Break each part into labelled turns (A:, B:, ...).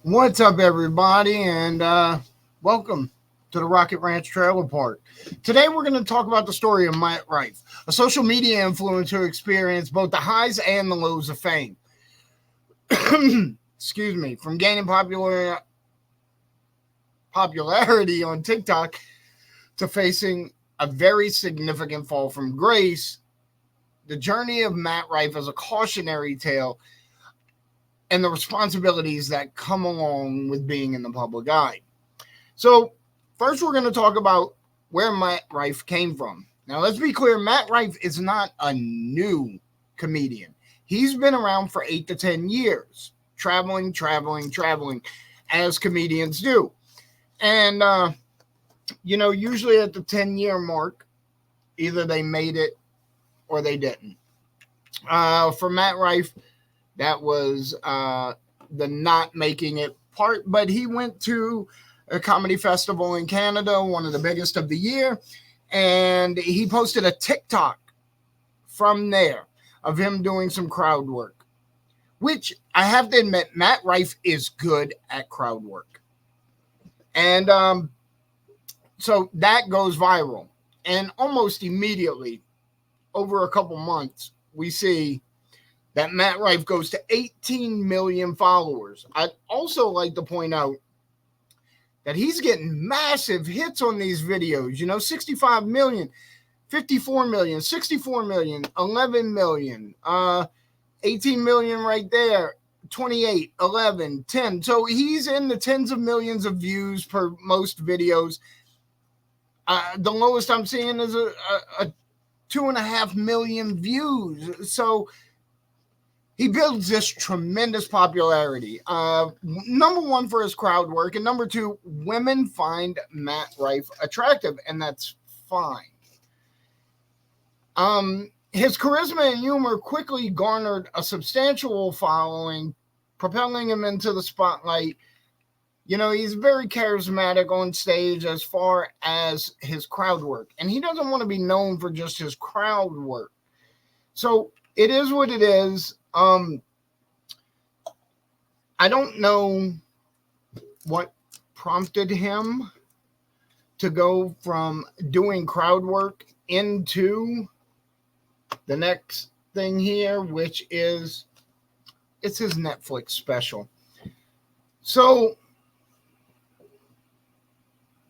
A: What's up, everybody, and welcome to the Rocket Ranch Trailer Park. Today, we're going to talk about the story of Matt Rife, a social media influencer who experienced both the highs and the lows of fame. Excuse me, from gaining popularity on TikTok to facing a very significant fall from grace. The journey of Matt Rife is a cautionary tale and the responsibilities that come along with being in the public eye. So, first, we're going to talk about where Matt Rife came from. Now, let's be clear, Matt Rife is not a new comedian. He's been around for 8 to 10 years, traveling, as comedians do. And, usually at the 10-year mark, either they made it or they didn't. For Matt Rife, that was the not making it part, but he went to a comedy festival in Canada, one of the biggest of the year, and he posted a TikTok from there of him doing some crowd work, which I have to admit, Matt Rife is good at crowd work. And so that goes viral. And almost immediately, over a couple months, we see that Matt Rife goes to 18 million followers. I'd also like to point out that he's getting massive hits on these videos. 65 million, 54 million, 64 million, 11 million, 18 million right there, 28, 11, 10. So he's in the tens of millions of views per most videos. The lowest I'm seeing is a 2.5 million views. So he builds this tremendous popularity. Number one, for his crowd work, and number two, women find Matt Rife attractive, and that's fine. His charisma and humor quickly garnered a substantial following, propelling him into the spotlight. He's very charismatic on stage as far as his crowd work, and he doesn't want to be known for just his crowd work. So it is what it is. I don't know what prompted him to go from doing crowd work into the next thing here, which is it's his Netflix special. So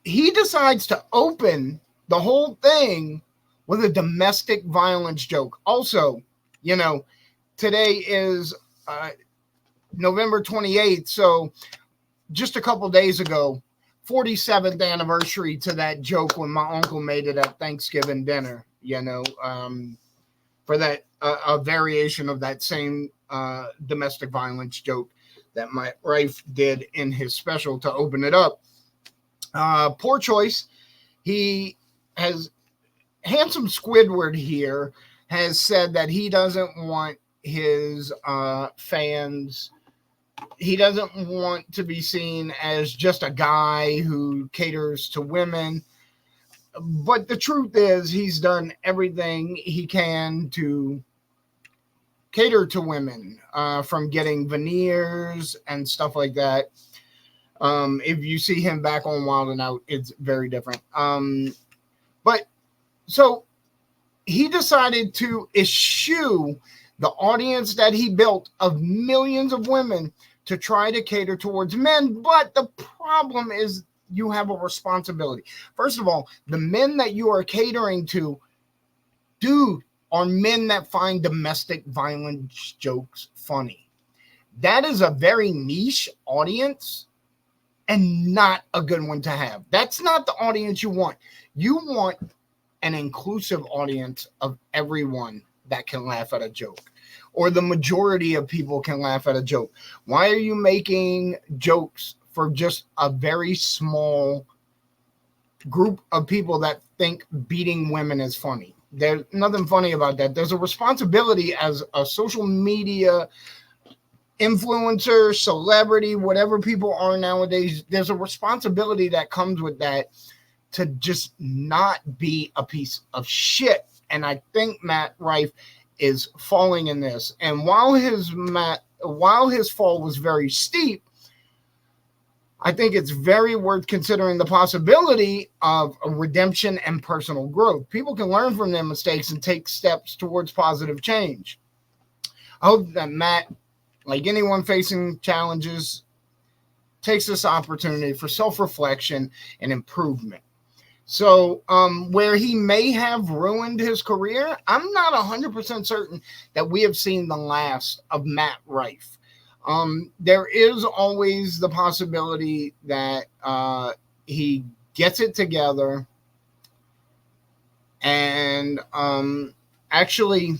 A: he decides to open the whole thing with a domestic violence joke. Also, today is November 28th, so just a couple days ago, 47th anniversary to that joke when my uncle made it at Thanksgiving dinner, for that a variation of that same domestic violence joke that Matt Rife did in his special to open it up. Poor choice. He has Handsome Squidward here has said that he doesn't want his fans, he doesn't want to be seen as just a guy who caters to women. But the truth is, he's done everything he can to cater to women, from getting veneers and stuff like that. If you see him back on Wild 'N Out, it's very different. But so he decided to eschew the audience that he built of millions of women to try to cater towards men. But the problem is you have a responsibility. First of all, the men that you are catering to, are men that find domestic violence jokes funny. That is a very niche audience and not a good one to have. That's not the audience you want. You want an inclusive audience of everyone that can laugh at a joke, or the majority of people can laugh at a joke. Why are you making jokes for just a very small group of people that think beating women is funny? There's nothing funny about that. There's a responsibility as a social media influencer, celebrity, whatever people are nowadays. There's a responsibility that comes with that, to just not be a piece of shit. And I think Matt Rife is falling in this. And while his fall was very steep, I think it's very worth considering the possibility of a redemption and personal growth. People can learn from their mistakes and take steps towards positive change. I hope that Matt, like anyone facing challenges, takes this opportunity for self-reflection and improvement. So, where he may have ruined his career, I'm not 100% certain that we have seen the last of Matt Rife. There is always the possibility that he gets it together and actually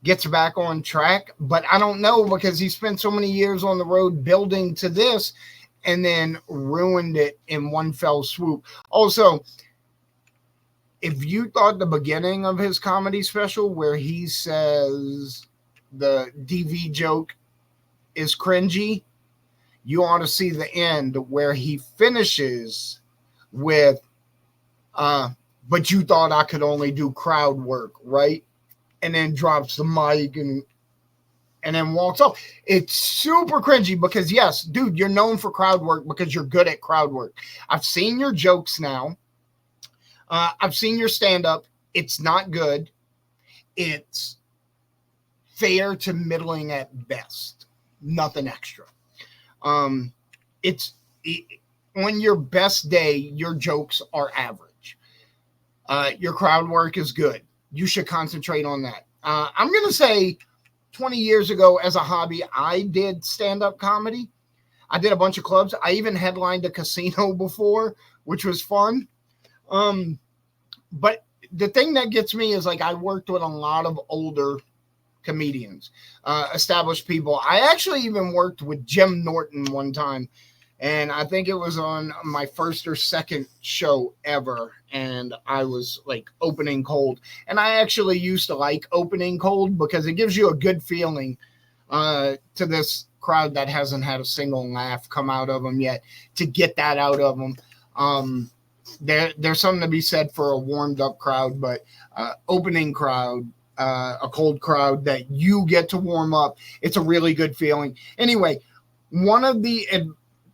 A: gets back on track. But I don't know, because he spent so many years on the road building to this and then ruined it in one fell swoop. Also, if you thought the beginning of his comedy special where he says the DV joke is cringy, you ought to see the end where he finishes with, but you thought I could only do crowd work, right? And then drops the mic and then walks off. It's super cringy because, yes, dude, you're known for crowd work because you're good at crowd work. I've seen your jokes now. I've seen your stand-up. It's not good. It's fair to middling at best. Nothing extra. On your best day, your jokes are average. Your crowd work is good. You should concentrate on that. I'm going to say 20 years ago as a hobby, I did stand-up comedy. I did a bunch of clubs. I even headlined a casino before, which was fun. But the thing that gets me is, like, I worked with a lot of older comedians, established people. I actually even worked with Jim Norton one time, and I think it was on my first or second show ever, and I was like opening cold. And I actually used to like opening cold because it gives you a good feeling to this crowd that hasn't had a single laugh come out of them yet, to get that out of them. There's something to be said for a warmed up crowd, but opening crowd, a cold crowd that you get to warm up, it's a really good feeling. Anyway, one of the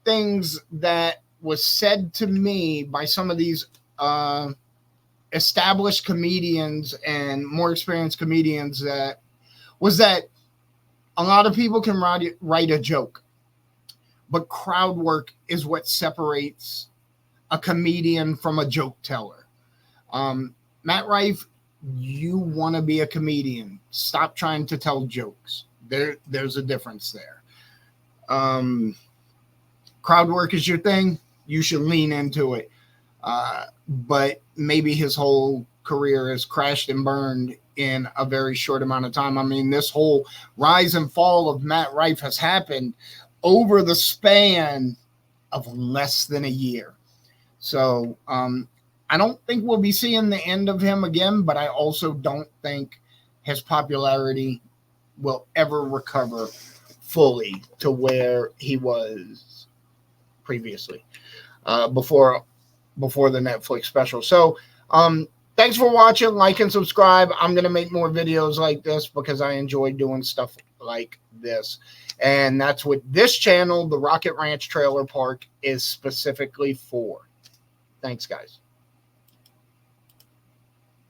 A: things that was said to me by some of these established comedians and more experienced comedians was that a lot of people can write a joke, but crowd work is what separates a comedian from a joke teller. Matt Rife, you want to be a comedian. Stop trying to tell jokes. There's a difference there. Crowd work is your thing. You should lean into it. But maybe his whole career has crashed and burned in a very short amount of time. I mean, this whole rise and fall of Matt Rife has happened over the span of less than a year. So I don't think we'll be seeing the end of him again, but I also don't think his popularity will ever recover fully to where he was previously, before the Netflix special. So thanks for watching. Like and subscribe. I'm going to make more videos like this because I enjoy doing stuff like this. And that's what this channel, the Rocket Ranch Trailer Park, is specifically for. Thanks, guys.